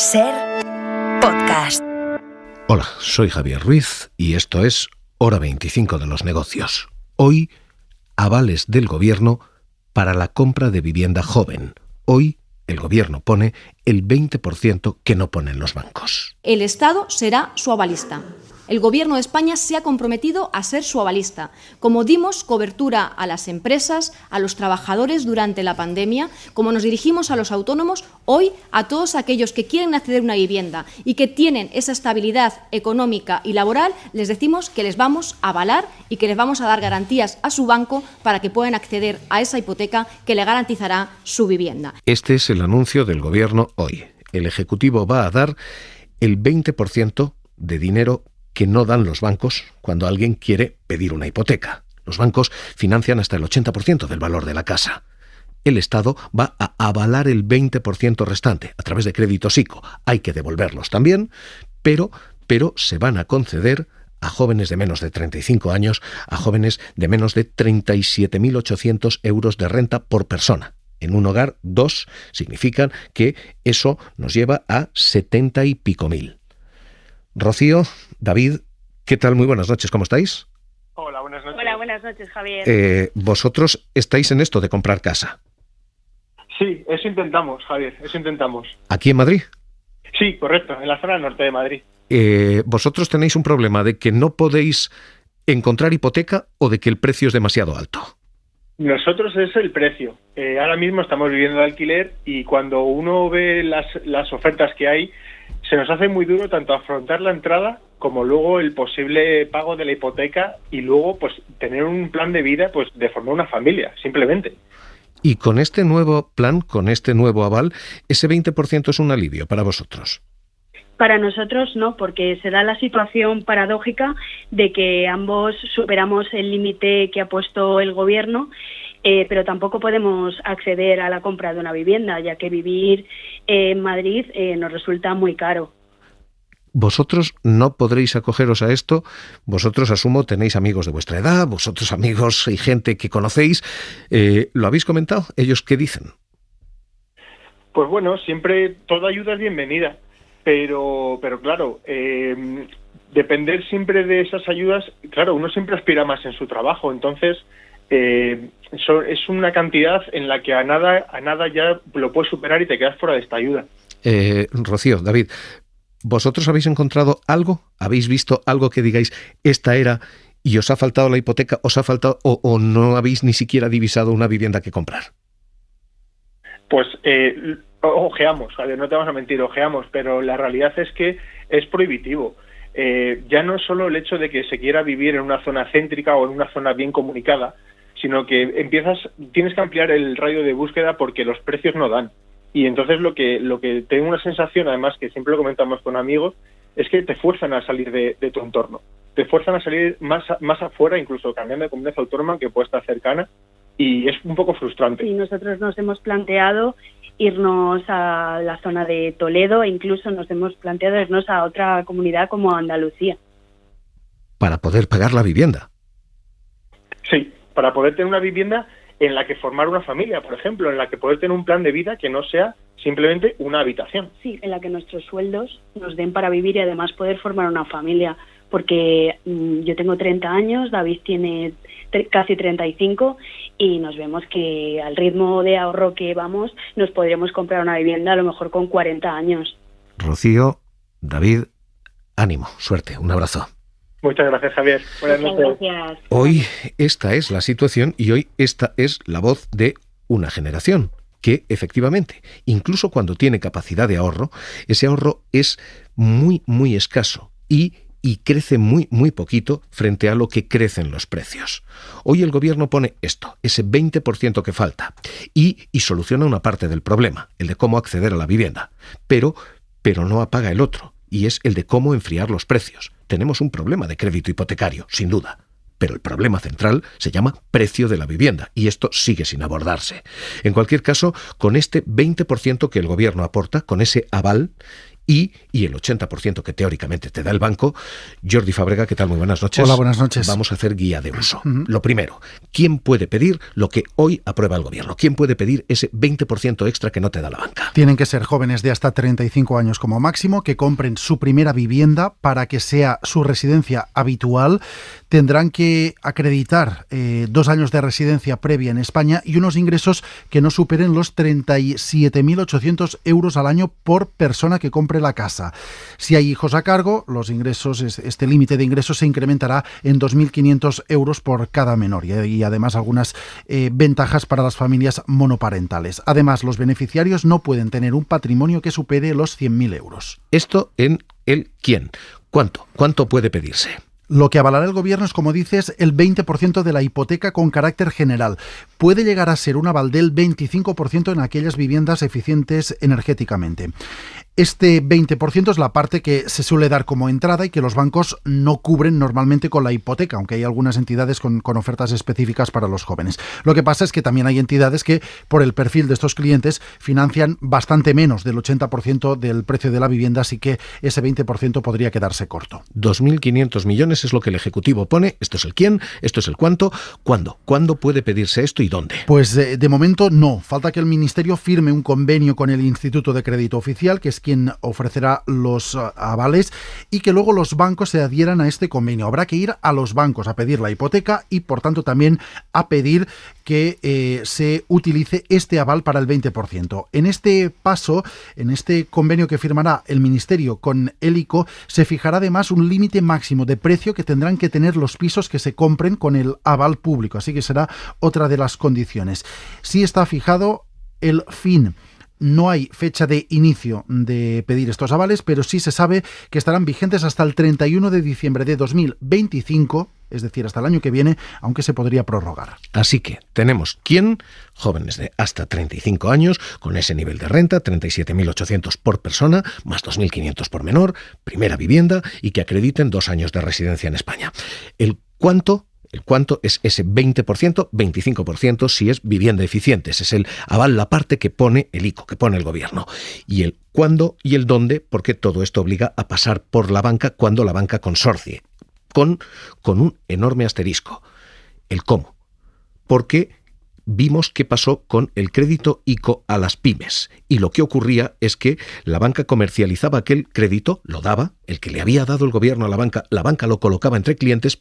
SER Podcast. Hola, soy Javier Ruiz y esto es Hora 25 de los negocios. Hoy, avales del gobierno para la compra de vivienda joven. Hoy, el gobierno pone el 20% que no ponen los bancos. El Estado será su avalista. El Gobierno de España se ha comprometido a ser su avalista. Como dimos cobertura a las empresas, a los trabajadores durante la pandemia, como nos dirigimos a los autónomos, hoy a todos aquellos que quieren acceder a una vivienda y que tienen esa estabilidad económica y laboral, les decimos que les vamos a avalar y que les vamos a dar garantías a su banco para que puedan acceder a esa hipoteca que le garantizará su vivienda. Este es el anuncio del gobierno hoy. El Ejecutivo va a dar el 20% de dinero que no dan los bancos cuando alguien quiere pedir una hipoteca. Los bancos financian hasta el 80% del valor de la casa. El Estado va a avalar el 20% restante a través de créditos ICO. Hay que devolverlos también, pero se van a conceder a jóvenes de menos de 35 años, a jóvenes de menos de 37.800 euros de renta por persona. En un hogar, 2 significan que eso nos lleva a 70 y pico mil. Rocío, David, ¿qué tal? Muy buenas noches, ¿cómo estáis? Hola, buenas noches. Hola, buenas noches, Javier. Vosotros estáis en esto de comprar casa. Sí, eso intentamos, Javier, eso intentamos. ¿Aquí en Madrid? Sí, correcto, en la zona norte de Madrid. ¿Vosotros tenéis un problema de que no podéis encontrar hipoteca o de que el precio es demasiado alto? Nosotros es el precio. Ahora mismo estamos viviendo de alquiler y cuando uno ve las ofertas que hay, se nos hace muy duro tanto afrontar la entrada como luego el posible pago de la hipoteca y luego pues tener un plan de vida pues de formar una familia, simplemente. Y con este nuevo plan, con este nuevo aval, ese 20% es un alivio para vosotros. Para nosotros no, porque se da la situación paradójica de que ambos superamos el límite que ha puesto el gobierno, pero tampoco podemos acceder a la compra de una vivienda, ya que vivir en Madrid nos resulta muy caro. Vosotros no podréis acogeros a esto. Vosotros, asumo, tenéis amigos de vuestra edad, vosotros amigos y gente que conocéis. ¿Lo habéis comentado? ¿Ellos qué dicen? Pues bueno, siempre toda ayuda es bienvenida, pero claro, depender siempre de esas ayudas, claro, uno siempre aspira más en su trabajo, entonces es una cantidad en la que a nada ya lo puedes superar y te quedas fuera de esta ayuda. Rocío, David, ¿vosotros habéis encontrado algo? ¿Habéis visto algo que digáis, esta era, y os ha faltado la hipoteca, os ha faltado, o no habéis ni siquiera divisado una vivienda que comprar? Pues ojeamos, Javier, no te vamos a mentir, ojeamos, pero la realidad es que es prohibitivo. Ya no es solo el hecho de que se quiera vivir en una zona céntrica o en una zona bien comunicada, sino que tienes que ampliar el radio de búsqueda porque los precios no dan. Y entonces lo que tengo una sensación, además que siempre lo comentamos con amigos, es que te fuerzan a salir de tu entorno. Te fuerzan a salir más afuera, incluso cambiando de comunidad autónoma que puede estar cercana, y es un poco frustrante. Y nosotros nos hemos planteado irnos a la zona de Toledo e incluso nos hemos planteado irnos a otra comunidad como Andalucía. Para poder pagar la vivienda. Sí, para poder tener una vivienda en la que formar una familia, por ejemplo, en la que poder tener un plan de vida que no sea simplemente una habitación. Sí, en la que nuestros sueldos nos den para vivir y además poder formar una familia, porque yo tengo 30 años, David tiene casi 35 y nos vemos que al ritmo de ahorro que vamos nos podríamos comprar una vivienda a lo mejor con 40 años. Rocío, David, ánimo, suerte, un abrazo. Muchas gracias, Javier. Buenas noches. Gracias. Hoy esta es la situación y hoy esta es la voz de una generación que, efectivamente, incluso cuando tiene capacidad de ahorro, ese ahorro es muy, muy escaso y crece muy, muy poquito frente a lo que crecen los precios. Hoy el gobierno pone esto, ese 20% que falta, y soluciona una parte del problema, el de cómo acceder a la vivienda, pero no apaga el otro, y es el de cómo enfriar los precios. Tenemos un problema de crédito hipotecario, sin duda, pero el problema central se llama precio de la vivienda, y esto sigue sin abordarse. En cualquier caso, con este 20% que el gobierno aporta, con ese aval, y el 80% que teóricamente te da el banco. Jordi Fábrega, ¿qué tal? Muy buenas noches. Hola, buenas noches. Vamos a hacer guía de uso. Lo primero, ¿quién puede pedir lo que hoy aprueba el gobierno? ¿Quién puede pedir ese 20% extra que no te da la banca? Tienen que ser jóvenes de hasta 35 años como máximo, que compren su primera vivienda para que sea su residencia habitual. Tendrán que acreditar 2 años de residencia previa en España y unos ingresos que no superen los 37.800 euros al año por persona que compre la casa. Si hay hijos a cargo, los ingresos, este límite de ingresos se incrementará en 2.500 euros por cada menor y además algunas ventajas para las familias monoparentales. Además, los beneficiarios no pueden tener un patrimonio que supere los 100.000 euros. Esto en el ¿quién? ¿Cuánto? ¿Cuánto puede pedirse? Lo que avalará el gobierno es, como dices, el 20% de la hipoteca con carácter general. Puede llegar a ser un aval del 25% en aquellas viviendas eficientes energéticamente. Este 20% es la parte que se suele dar como entrada y que los bancos no cubren normalmente con la hipoteca, aunque hay algunas entidades con ofertas específicas para los jóvenes. Lo que pasa es que también hay entidades que, por el perfil de estos clientes, financian bastante menos del 80% del precio de la vivienda, así que ese 20% podría quedarse corto. 2.500 millones es lo que el Ejecutivo pone. Esto es el quién, esto es el cuánto. ¿Cuándo? ¿Cuándo puede pedirse esto y dónde? Pues de momento no. Falta que el Ministerio firme un convenio con el Instituto de Crédito Oficial, que es quien ofrecerá los avales, y que luego los bancos se adhieran a este convenio. Habrá que ir a los bancos a pedir la hipoteca y, por tanto, también a pedir que se utilice este aval para el 20%. En este paso, en este convenio que firmará el Ministerio con el ICO, se fijará además un límite máximo de precio que tendrán que tener los pisos que se compren con el aval público. Así que será otra de las condiciones. Sí está fijado el fin. No hay fecha de inicio de pedir estos avales, pero sí se sabe que estarán vigentes hasta el 31 de diciembre de 2025, es decir, hasta el año que viene, aunque se podría prorrogar. Así que tenemos ¿quién? Jóvenes de hasta 35 años, con ese nivel de renta, 37.800 por persona, más 2.500 por menor, primera vivienda y que acrediten 2 años de residencia en España. El cuánto es ese 20%, 25% si es vivienda eficiente. Ese es el aval, la parte que pone el ICO, que pone el gobierno. Y el cuándo y el dónde, porque todo esto obliga a pasar por la banca cuando la banca consorcie. Con un enorme asterisco. El cómo. Porque vimos qué pasó con el crédito ICO a las pymes. Y lo que ocurría es que la banca comercializaba aquel crédito, lo daba, el que le había dado el gobierno a la banca lo colocaba entre clientes,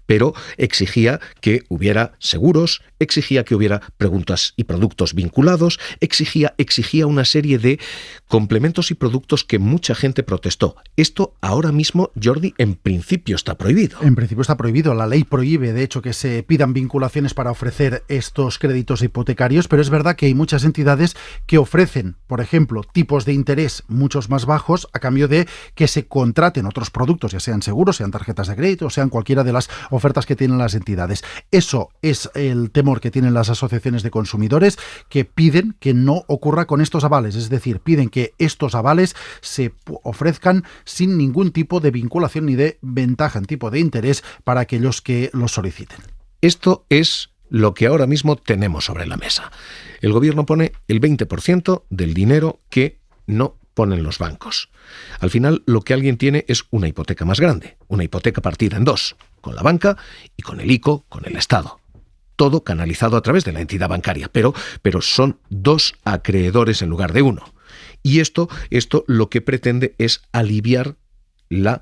pero exigía que hubiera seguros, exigía que hubiera preguntas y productos vinculados, exigía una serie de complementos y productos que mucha gente protestó. Esto ahora mismo, Jordi, en principio está prohibido. En principio está prohibido. La ley prohíbe, de hecho, que se pidan vinculaciones para ofrecer estos créditos hipotecarios, pero es verdad que hay muchas entidades que ofrecen, por ejemplo, tipos de interés muchos más bajos a cambio de que se contraten otros productos, ya sean seguros, sean tarjetas de crédito, o sean cualquiera de las ofertas que tienen las entidades. Eso es el temor que tienen las asociaciones de consumidores, que piden que no ocurra con estos avales, es decir, piden que estos avales se ofrezcan sin ningún tipo de vinculación ni de ventaja en tipo de interés para aquellos que los soliciten. Esto es lo que ahora mismo tenemos sobre la mesa. El gobierno pone el 20% del dinero que no ponen los bancos. Al final, lo que alguien tiene es una hipoteca más grande, una hipoteca partida en 2, con la banca y con el ICO, con el Estado. Todo canalizado a través de la entidad bancaria, pero son 2 acreedores en lugar de 1. Y esto lo que pretende es aliviar la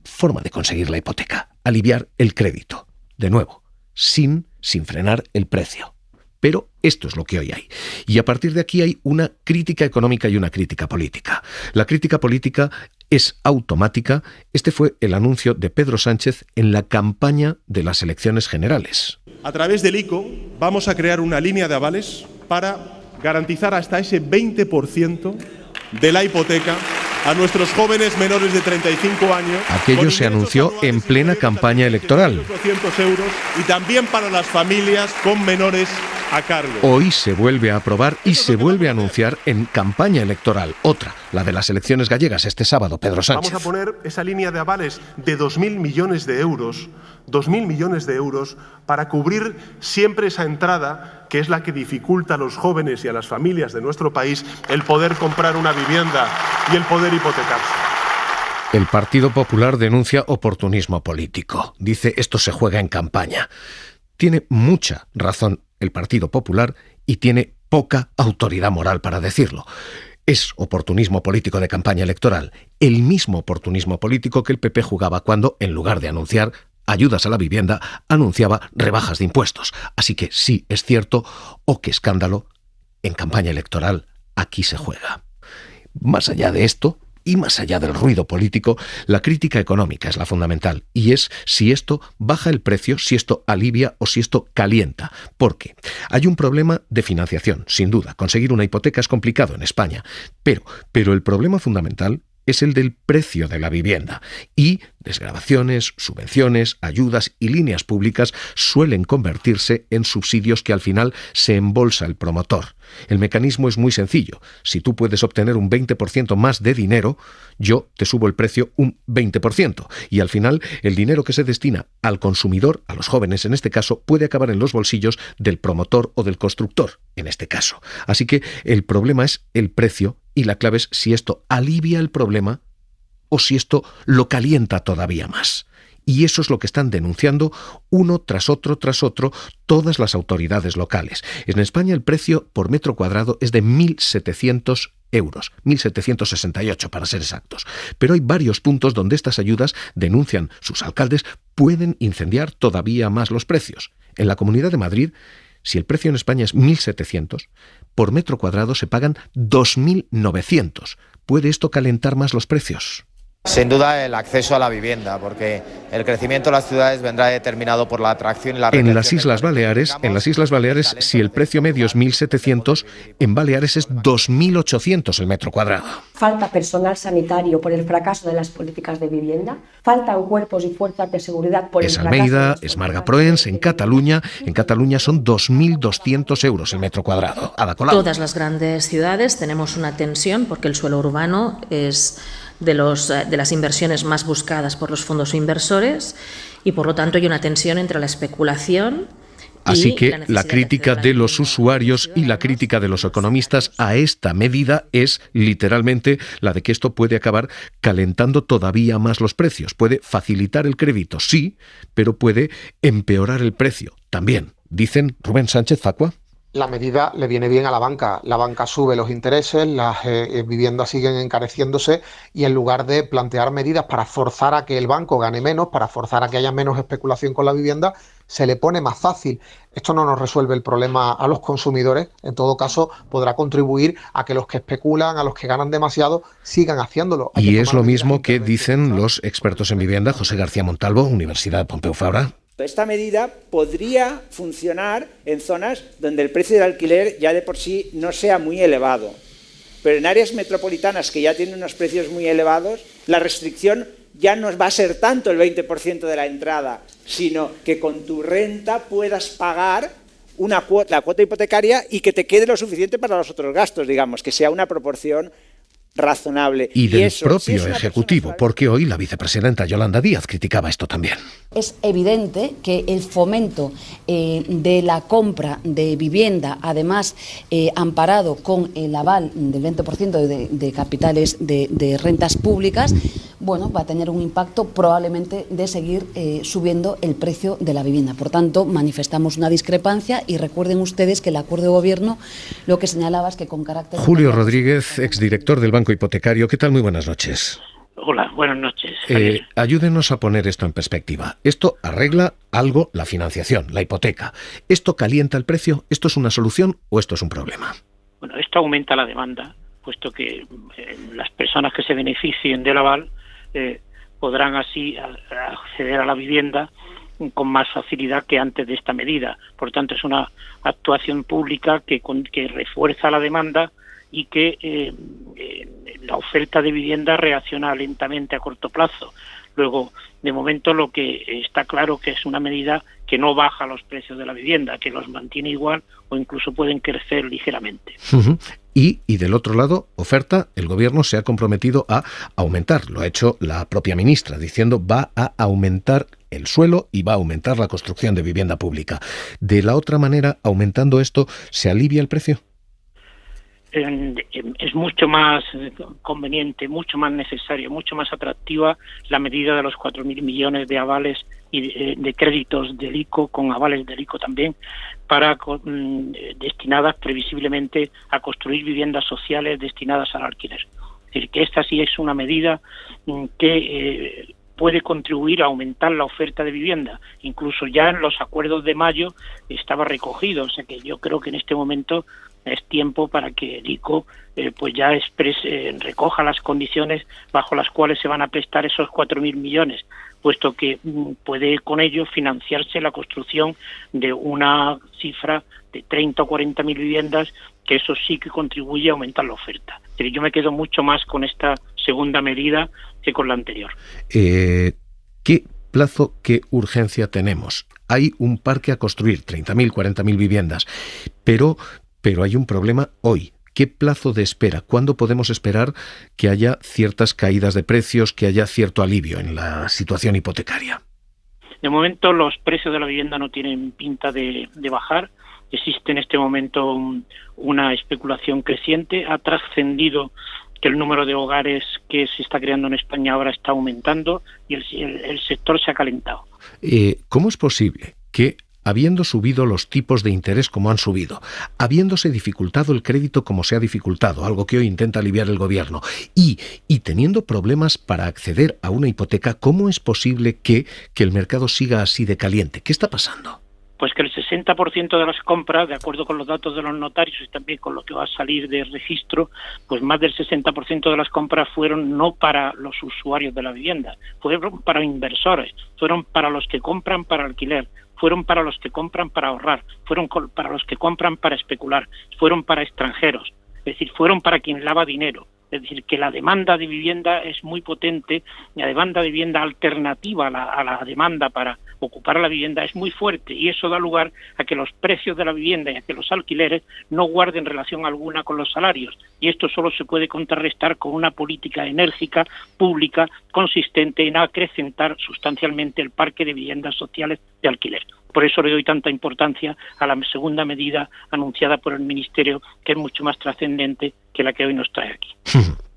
forma de conseguir la hipoteca, aliviar el crédito. De nuevo, sin frenar el precio. Pero esto es lo que hoy hay. Y a partir de aquí hay una crítica económica y una crítica política. La crítica política es automática. Este fue el anuncio de Pedro Sánchez en la campaña de las elecciones generales. A través del ICO vamos a crear una línea de avales para garantizar hasta ese 20% de la hipoteca a nuestros jóvenes menores de 35 años. Aquello se anunció en plena campaña electoral. 800 euros, y también para las familias con menores a cargo. Hoy se vuelve a aprobar y se vuelve a anunciar en campaña electoral. Otra, la de las elecciones gallegas este sábado, Pedro Sánchez. Vamos a poner esa línea de avales de 2.000 millones de euros, 2.000 millones de euros, para cubrir siempre esa entrada que es la que dificulta a los jóvenes y a las familias de nuestro país el poder comprar una vivienda y el poder hipotecarse. El Partido Popular denuncia oportunismo político. Dice, esto se juega en campaña. Tiene mucha razón el Partido Popular y tiene poca autoridad moral para decirlo. Es oportunismo político de campaña electoral, el mismo oportunismo político que el PP jugaba cuando, en lugar de anunciar ayudas a la vivienda, anunciaba rebajas de impuestos. Así que sí, es cierto, qué escándalo, en campaña electoral aquí se juega. Más allá de esto, y más allá del ruido político, la crítica económica es la fundamental, y es si esto baja el precio, si esto alivia o si esto calienta. Porque hay un problema de financiación, sin duda. Conseguir una hipoteca es complicado en España, pero el problema fundamental es el del precio de la vivienda. Y desgravaciones, subvenciones, ayudas y líneas públicas suelen convertirse en subsidios que al final se embolsa el promotor. El mecanismo es muy sencillo. Si tú puedes obtener un 20% más de dinero, yo te subo el precio un 20%. Y al final, el dinero que se destina al consumidor, a los jóvenes en este caso, puede acabar en los bolsillos del promotor o del constructor, en este caso. Así que el problema es el precio y la clave es si esto alivia el problema o si esto lo calienta todavía más. Y eso es lo que están denunciando uno tras otro, todas las autoridades locales. En España el precio por metro cuadrado es de 1.700 euros, 1.768 para ser exactos. Pero hay varios puntos donde estas ayudas, denuncian sus alcaldes, pueden incendiar todavía más los precios. En la Comunidad de Madrid, si el precio en España es 1.700, por metro cuadrado se pagan 2.900. ¿Puede esto calentar más los precios? Sin duda el acceso a la vivienda, porque el crecimiento de las ciudades vendrá determinado por la atracción y la retención. En las Islas Baleares, si el precio medio es 1.700, en Baleares es 2.800 el metro cuadrado. Falta personal sanitario por el fracaso de las políticas de vivienda, faltan cuerpos y fuerzas de seguridad por el fracaso. Es Almeida, es Marga Proens, en Cataluña son 2.200 euros el metro cuadrado. Ada Colau. Todas las grandes ciudades tenemos una tensión porque el suelo urbano es de las inversiones más buscadas por los fondos inversores y por lo tanto hay una tensión entre la especulación. Así que la crítica de los usuarios y la crítica de los economistas a esta medida es literalmente la de que esto puede acabar calentando todavía más los precios. Puede facilitar el crédito, sí, pero puede empeorar el precio también. Dicen Rubén Sánchez Facua. La medida le viene bien a la banca sube los intereses, las viviendas siguen encareciéndose y en lugar de plantear medidas para forzar a que el banco gane menos, para forzar a que haya menos especulación con la vivienda, se le pone más fácil. Esto no nos resuelve el problema a los consumidores, en todo caso podrá contribuir a que los que especulan, a los que ganan demasiado, sigan haciéndolo. Y es lo mismo que dicen los expertos en vivienda, José García Montalvo, Universidad de Pompeu Fabra. Esta medida podría funcionar en zonas donde el precio del alquiler ya de por sí no sea muy elevado. Pero en áreas metropolitanas que ya tienen unos precios muy elevados, la restricción ya no va a ser tanto el 20% de la entrada, sino que con tu renta puedas pagar la cuota hipotecaria y que te quede lo suficiente para los otros gastos, digamos, que sea una proporción razonable. Y del propio Ejecutivo, porque hoy la vicepresidenta Yolanda Díaz criticaba esto también. Es evidente que el fomento de la compra de vivienda, además amparado con el aval del 20% de capitales de rentas públicas, bueno, va a tener un impacto probablemente de seguir subiendo el precio de la vivienda. Por tanto, manifestamos una discrepancia y recuerden ustedes que el acuerdo de gobierno lo que señalaba es que con carácter... Julio Rodríguez, exdirector del Banco Hipotecario. ¿Qué tal? Muy buenas noches. Hola, buenas noches. Ayúdenos a poner esto en perspectiva. Esto arregla algo la financiación, la hipoteca. ¿Esto calienta el precio? ¿Esto es una solución o esto es un problema? Bueno, esto aumenta la demanda, puesto que las personas que se beneficien del aval podrán así acceder a la vivienda con más facilidad que antes de esta medida. Por tanto, es una actuación pública que refuerza la demanda y que la oferta de vivienda reacciona lentamente a corto plazo. Luego, de momento, lo que está claro que es una medida que no baja los precios de la vivienda, que los mantiene igual o incluso pueden crecer ligeramente. Uh-huh. Y del otro lado, oferta, el Gobierno se ha comprometido a aumentar. Lo ha hecho la propia ministra, diciendo va a aumentar el suelo y va a aumentar la construcción de vivienda pública. De la otra manera, aumentando esto, ¿se alivia el precio? Es mucho más conveniente, mucho más necesario, mucho más atractiva la medida de los 4.000 millones de avales y de créditos del ICO, con avales del ICO también, destinadas previsiblemente a construir viviendas sociales destinadas al alquiler. Es decir, que esta sí es una medida que puede contribuir a aumentar la oferta de vivienda. Incluso ya en los acuerdos de mayo estaba recogido, o sea que yo creo que en este momento es tiempo para que el ICO pues ya recoja las condiciones bajo las cuales se van a prestar esos 4.000 millones, puesto que puede con ello financiarse la construcción de una cifra de 30 o 40.000 viviendas, que eso sí que contribuye a aumentar la oferta. Pero yo me quedo mucho más con esta segunda medida que con la anterior. ¿Qué plazo, qué urgencia tenemos? Hay un parque a construir, 30.000, 40.000 viviendas, pero hay un problema hoy. ¿Qué plazo de espera? ¿Cuándo podemos esperar que haya ciertas caídas de precios, que haya cierto alivio en la situación hipotecaria? De momento los precios de la vivienda no tienen pinta de bajar. Existe en este momento una especulación creciente. Ha trascendido que el número de hogares que se está creando en España ahora está aumentando y el sector se ha calentado. ¿Cómo es posible que, habiendo subido los tipos de interés como han subido, habiéndose dificultado el crédito como se ha dificultado, algo que hoy intenta aliviar el Gobierno, y teniendo problemas para acceder a una hipoteca, cómo es posible que el mercado siga así de caliente? ¿Qué está pasando? Pues que el 60% de las compras, de acuerdo con los datos de los notarios y también con lo que va a salir de registro, pues más del 60% de las compras fueron no para los usuarios de la vivienda, fueron para inversores, fueron para los que compran para alquiler, fueron para los que compran para ahorrar, fueron para los que compran para especular, fueron para extranjeros, es decir, fueron para quien lava dinero. Es decir, que la demanda de vivienda es muy potente, la demanda de vivienda alternativa a la demanda para ocupar la vivienda es muy fuerte, y eso da lugar a que los precios de la vivienda y a que los alquileres no guarden relación alguna con los salarios, y esto solo se puede contrarrestar con una política enérgica, pública, consistente en acrecentar sustancialmente el parque de viviendas sociales de alquiler. Por eso le doy tanta importancia a la segunda medida anunciada por el Ministerio, que es mucho más trascendente que la que hoy nos trae aquí.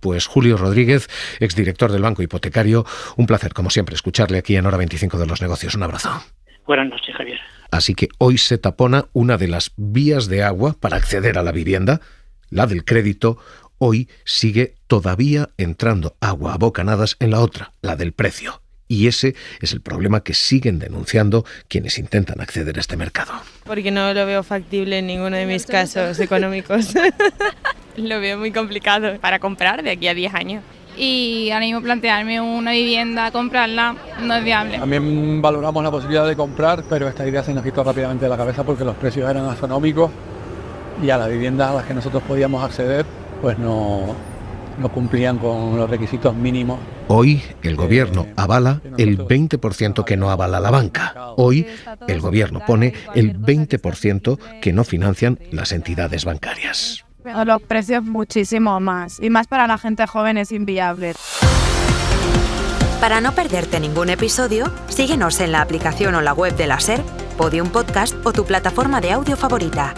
Pues Julio Rodríguez, exdirector del Banco Hipotecario, un placer, como siempre, escucharle aquí en Hora 25 de los Negocios. Un abrazo. Buenas noches, Javier. Así que hoy se tapona una de las vías de agua para acceder a la vivienda, la del crédito. Hoy sigue todavía entrando agua a bocanadas en la otra, la del precio. Y ese es el problema que siguen denunciando quienes intentan acceder a este mercado. Porque no lo veo factible en ninguno de mis casos económicos. Lo veo muy complicado para comprar de aquí a 10 años. Y ahora mismo plantearme una vivienda, comprarla, no es viable. También valoramos la posibilidad de comprar, pero esta idea se nos quitó rápidamente de la cabeza porque los precios eran astronómicos y a la vivienda a las que nosotros podíamos acceder pues no cumplían con los requisitos mínimos. Hoy el Gobierno avala el 20% que no avala la banca. Hoy el Gobierno pone el 20% que no financian las entidades bancarias. Los precios muchísimo más, y más para la gente joven es inviable. Para no perderte ningún episodio, síguenos en la aplicación o la web de la SER, Podium Podcast o tu plataforma de audio favorita.